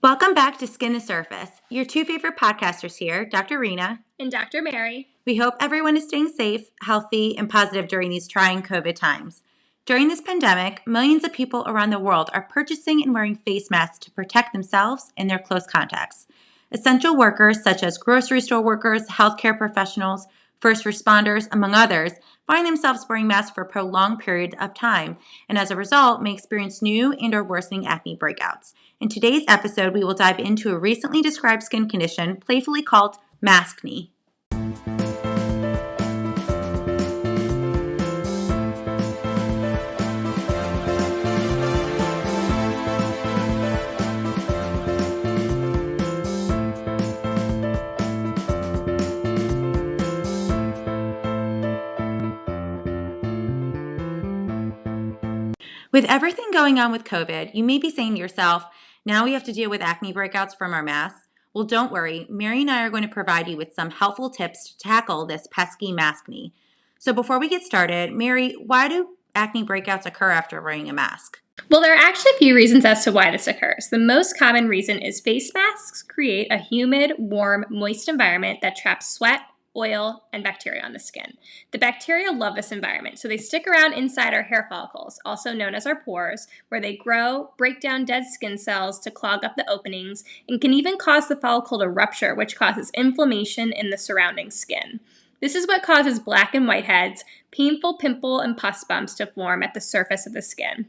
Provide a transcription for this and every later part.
Welcome back to Skin the Surface. Your two favorite podcasters here, Dr. Rina and Dr. Mary. We hope everyone is staying safe, healthy, and positive during these trying COVID times. During this pandemic, millions of people around the world are purchasing and wearing face masks to protect themselves and their close contacts. Essential workers such as grocery store workers, healthcare professionals, first responders, among others, find themselves wearing masks for prolonged periods of time, and as a result, may experience new and or worsening acne breakouts. In today's episode, we will dive into a recently described skin condition playfully called Maskne. With everything going on with COVID, you may be saying to yourself, now we have to deal with acne breakouts from our masks. Well, don't worry. Mary and I are going to provide you with some helpful tips to tackle this pesky maskne. So before we get started, Mary, why do acne breakouts occur after wearing a mask? Well, there are actually a few reasons as to why this occurs. The most common reason is face masks create a humid, warm, moist environment that traps sweat, oil, and bacteria on the skin. The bacteria love this environment, so they stick around inside our hair follicles, also known as our pores, where they grow, break down dead skin cells to clog up the openings, and can even cause the follicle to rupture, which causes inflammation in the surrounding skin. This is what causes black and whiteheads, painful pimple and pus bumps to form at the surface of the skin.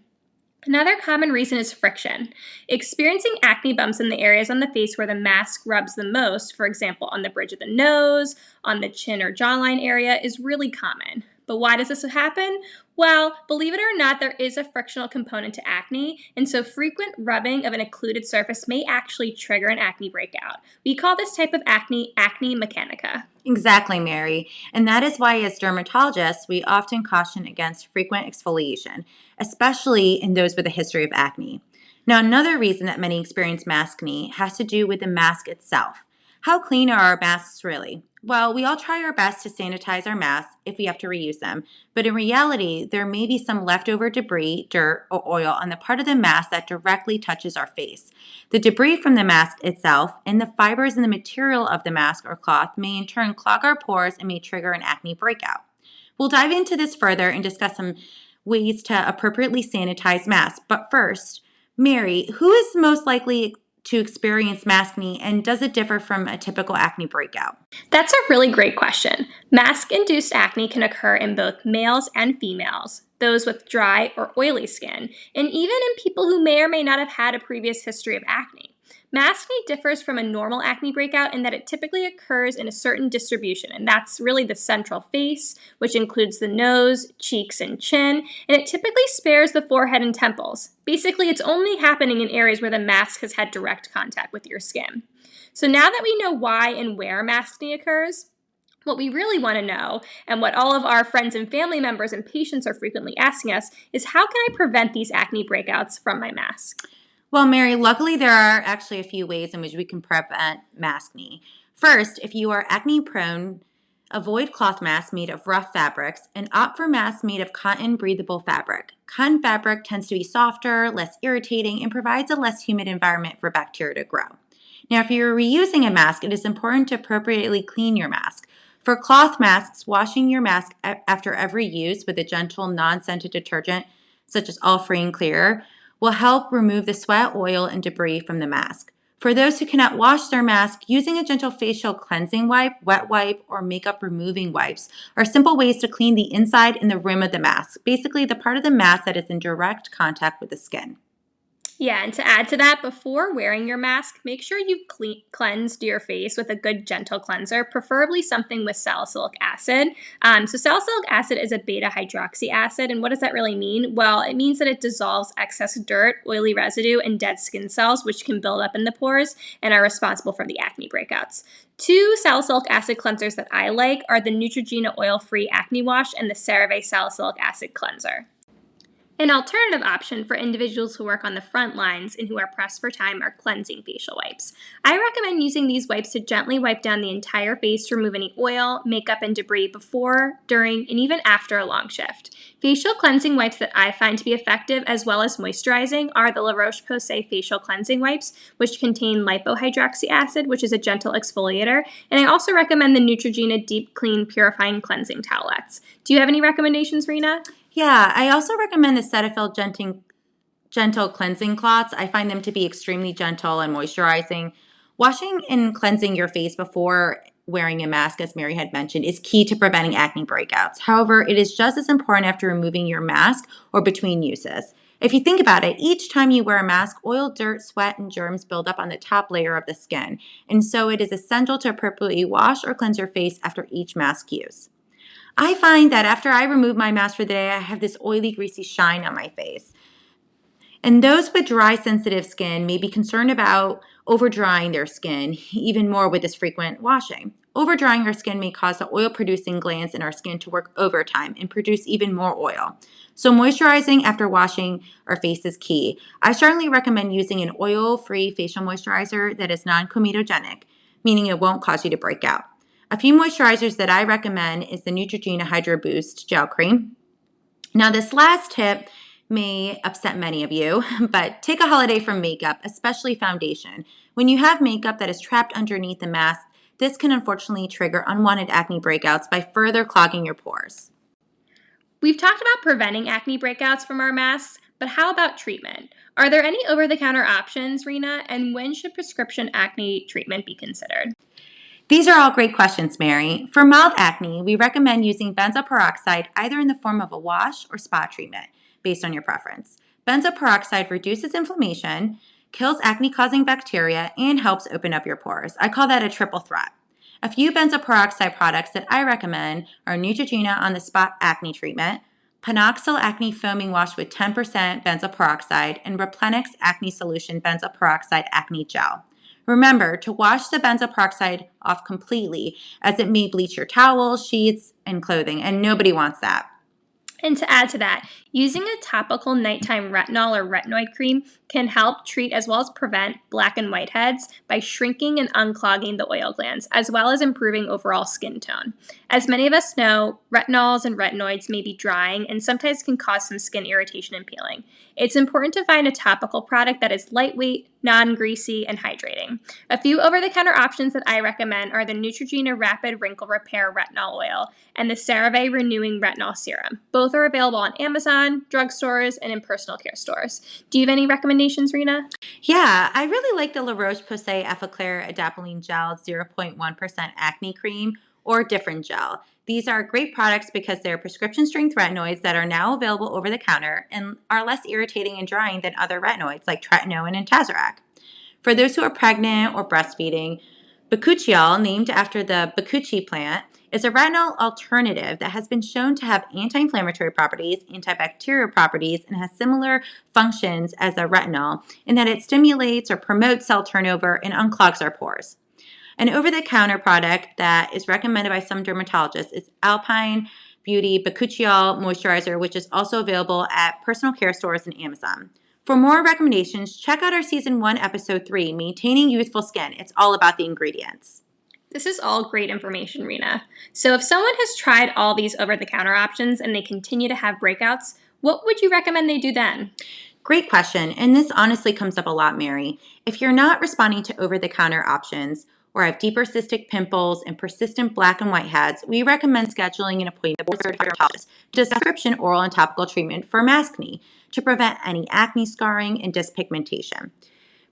Another common reason is friction. Experiencing acne bumps in the areas on the face where the mask rubs the most, for example, on the bridge of the nose, on the chin or jawline area, is really common. But why does this happen? Well, believe it or not, there is a frictional component to acne, and so frequent rubbing of an occluded surface may actually trigger an acne breakout. We call this type of acne mechanica. Exactly, Mary. And that is why, as dermatologists, we often caution against frequent exfoliation, especially in those with a history of acne. Now, another reason that many experience maskne has to do with the mask itself. How clean are our masks really? Well, we all try our best to sanitize our masks if we have to reuse them, but in reality, there may be some leftover debris, dirt, or oil on the part of the mask that directly touches our face. The debris from the mask itself and the fibers in the material of the mask or cloth may in turn clog our pores and may trigger an acne breakout. We'll dive into this further and discuss some ways to appropriately sanitize masks. But first, Mary, who is most likely to experience maskne, and does it differ from a typical acne breakout? That's a really great question. Mask-induced acne can occur in both males and females, those with dry or oily skin, and even in people who may or may not have had a previous history of acne. Maskne differs from a normal acne breakout in that it typically occurs in a certain distribution, and that's really the central face, which includes the nose, cheeks, and chin, and it typically spares the forehead and temples. Basically, it's only happening in areas where the mask has had direct contact with your skin. So now that we know why and where maskne occurs, what we really want to know, and what all of our friends and family members and patients are frequently asking us, is how can I prevent these acne breakouts from my mask? Well, Mary, luckily there are actually a few ways in which we can prevent maskne. First, if you are acne prone, avoid cloth masks made of rough fabrics and opt for masks made of cotton breathable fabric. Cotton fabric tends to be softer, less irritating, and provides a less humid environment for bacteria to grow. Now, if you're reusing a mask, it is important to appropriately clean your mask. For cloth masks, washing your mask after every use with a gentle, non-scented detergent, such as All-Free and Clear, will help remove the sweat, oil, and debris from the mask. For those who cannot wash their mask, using a gentle facial cleansing wipe, wet wipe, or makeup removing wipes are simple ways to clean the inside and the rim of the mask, basically the part of the mask that is in direct contact with the skin. Yeah, and to add to that, before wearing your mask, make sure you've cleansed your face with a good gentle cleanser, preferably something with salicylic acid. So salicylic acid is a beta-hydroxy acid, and what does that really mean? Well, it means that it dissolves excess dirt, oily residue, and dead skin cells, which can build up in the pores and are responsible for the acne breakouts. Two salicylic acid cleansers that I like are the Neutrogena Oil-Free Acne Wash and the CeraVe Salicylic Acid Cleanser. An alternative option for individuals who work on the front lines and who are pressed for time are cleansing facial wipes. I recommend using these wipes to gently wipe down the entire face to remove any oil, makeup, and debris before, during, and even after a long shift. Facial cleansing wipes that I find to be effective as well as moisturizing are the La Roche-Posay facial cleansing wipes, which contain lipohydroxy acid, which is a gentle exfoliator, and I also recommend the Neutrogena Deep Clean Purifying Cleansing Towelettes. Do you have any recommendations, Rina? Yeah, I also recommend the Cetaphil gentle cleansing cloths. I find them to be extremely gentle and moisturizing. Washing and cleansing your face before wearing a mask, as Mary had mentioned, is key to preventing acne breakouts. However, it is just as important after removing your mask or between uses. If you think about it, each time you wear a mask, oil, dirt, sweat, and germs build up on the top layer of the skin. And so it is essential to appropriately wash or cleanse your face after each mask use. I find that after I remove my mask for the day, I have this oily, greasy shine on my face. And those with dry, sensitive skin may be concerned about over-drying their skin, even more with this frequent washing. Over-drying our skin may cause the oil-producing glands in our skin to work overtime and produce even more oil. So moisturizing after washing our face is key. I strongly recommend using an oil-free facial moisturizer that is non-comedogenic, meaning it won't cause you to break out. A few moisturizers that I recommend is the Neutrogena Hydro Boost Gel Cream. Now, this last tip may upset many of you, but take a holiday from makeup, especially foundation. When you have makeup that is trapped underneath the mask, this can unfortunately trigger unwanted acne breakouts by further clogging your pores. We've talked about preventing acne breakouts from our masks, but how about treatment? Are there any over-the-counter options, Rina, and when should prescription acne treatment be considered? These are all great questions, Mary. For mild acne, we recommend using benzoyl peroxide either in the form of a wash or spa treatment, based on your preference. Benzoyl peroxide reduces inflammation, kills acne-causing bacteria, and helps open up your pores. I call that a triple threat. A few benzoyl peroxide products that I recommend are Neutrogena on the spot acne treatment, Panoxyl acne foaming wash with 10% benzoyl peroxide, and Replenix acne solution benzoyl peroxide acne gel. Remember to wash the benzoyl peroxide off completely, as it may bleach your towels, sheets, and clothing, and nobody wants that. And to add to that, using a topical nighttime retinol or retinoid cream can help treat as well as prevent black and whiteheads by shrinking and unclogging the oil glands, as well as improving overall skin tone. As many of us know, retinols and retinoids may be drying and sometimes can cause some skin irritation and peeling. It's important to find a topical product that is lightweight, non-greasy, and hydrating. A few over-the-counter options that I recommend are the Neutrogena Rapid Wrinkle Repair Retinol Oil and the CeraVe Renewing Retinol Serum. Both are available on Amazon, drugstores, and in personal care stores. Do you have any recommendations, Rina? Yeah, I really like the La Roche-Posay Effaclar Adapalene Gel 0.1% Acne Cream or Different Gel. These are great products because they're prescription-strength retinoids that are now available over the counter and are less irritating and drying than other retinoids like tretinoin and Tazorac. For those who are pregnant or breastfeeding, bakuchiol, named after the bakuchi plant, is a retinol alternative that has been shown to have anti-inflammatory properties, antibacterial properties, and has similar functions as a retinol in that it stimulates or promotes cell turnover and unclogs our pores. An over-the-counter product that is recommended by some dermatologists is Alpine Beauty Bakuchiol Moisturizer, which is also available at personal care stores and Amazon. For more recommendations, check out our Season 1, Episode 3, Maintaining Youthful Skin. It's all about the ingredients. This is all great information, Rina. So if someone has tried all these over-the-counter options and they continue to have breakouts, what would you recommend they do then? Great question, and this honestly comes up a lot, Mary. If you're not responding to over-the-counter options or have deeper cystic pimples and persistent black and white heads, we recommend scheduling an appointment with a dermatologist to discuss prescription oral and topical treatment for maskne to prevent any acne scarring and dyspigmentation.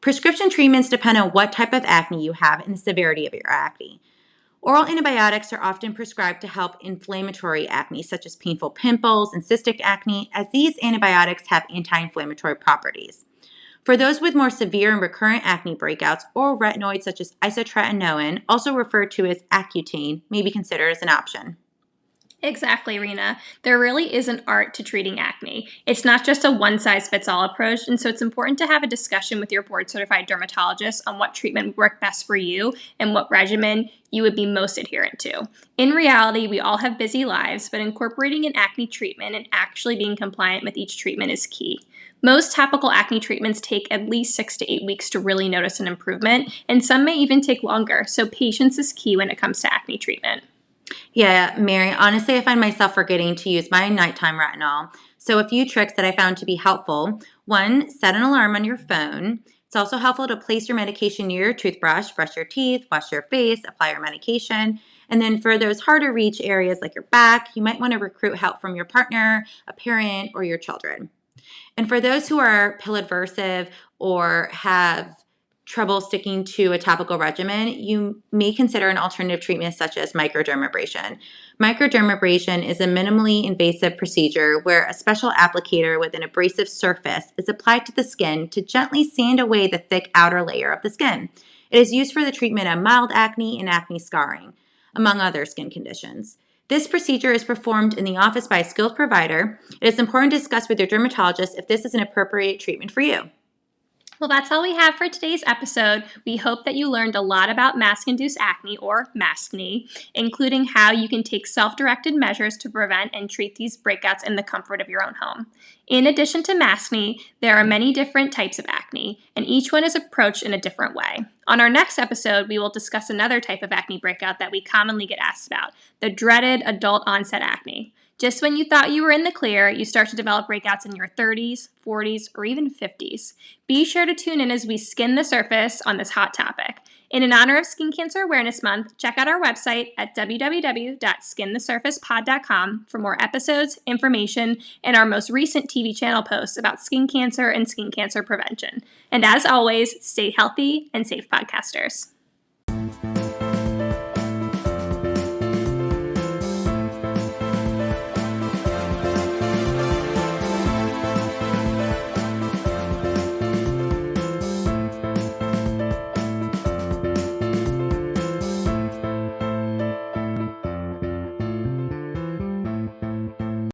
Prescription treatments depend on what type of acne you have and the severity of your acne. Oral antibiotics are often prescribed to help inflammatory acne, such as painful pimples and cystic acne, as these antibiotics have anti-inflammatory properties. For those with more severe and recurrent acne breakouts, oral retinoids such as isotretinoin, also referred to as Accutane, may be considered as an option. Exactly, Rena. There really is an art to treating acne. It's not just a one-size-fits-all approach, and so it's important to have a discussion with your board-certified dermatologist on what treatment would work best for you and what regimen you would be most adherent to. In reality, we all have busy lives, but incorporating an acne treatment and actually being compliant with each treatment is key. Most topical acne treatments take at least 6 to 8 weeks to really notice an improvement, and some may even take longer, so patience is key when it comes to acne treatment. Yeah, Mary, honestly, I find myself forgetting to use my nighttime retinol. So, a few tricks that I found to be helpful. One, set an alarm on your phone. It's also helpful to place your medication near your toothbrush, brush your teeth, wash your face, apply your medication. And then for those harder reach areas like your back, you might want to recruit help from your partner, a parent, or your children. And for those who are pill aversive or have trouble sticking to a topical regimen, you may consider an alternative treatment such as microdermabrasion. Microdermabrasion is a minimally invasive procedure where a special applicator with an abrasive surface is applied to the skin to gently sand away the thick outer layer of the skin. It is used for the treatment of mild acne and acne scarring, among other skin conditions. This procedure is performed in the office by a skilled provider. It is important to discuss with your dermatologist if this is an appropriate treatment for you. Well, that's all we have for today's episode. We hope that you learned a lot about mask-induced acne, or Maskne, including how you can take self-directed measures to prevent and treat these breakouts in the comfort of your own home. In addition to Maskne, there are many different types of acne, and each one is approached in a different way. On our next episode, we will discuss another type of acne breakout that we commonly get asked about, the dreaded adult onset acne. Just when you thought you were in the clear, you start to develop breakouts in your 30s, 40s, or even 50s. Be sure to tune in as we skin the surface on this hot topic. In honor of Skin Cancer Awareness Month, check out our website at www.skinthesurfacepod.com for more episodes, information, and our most recent TV channel posts about skin cancer and skin cancer prevention. And as always, stay healthy and safe, podcasters.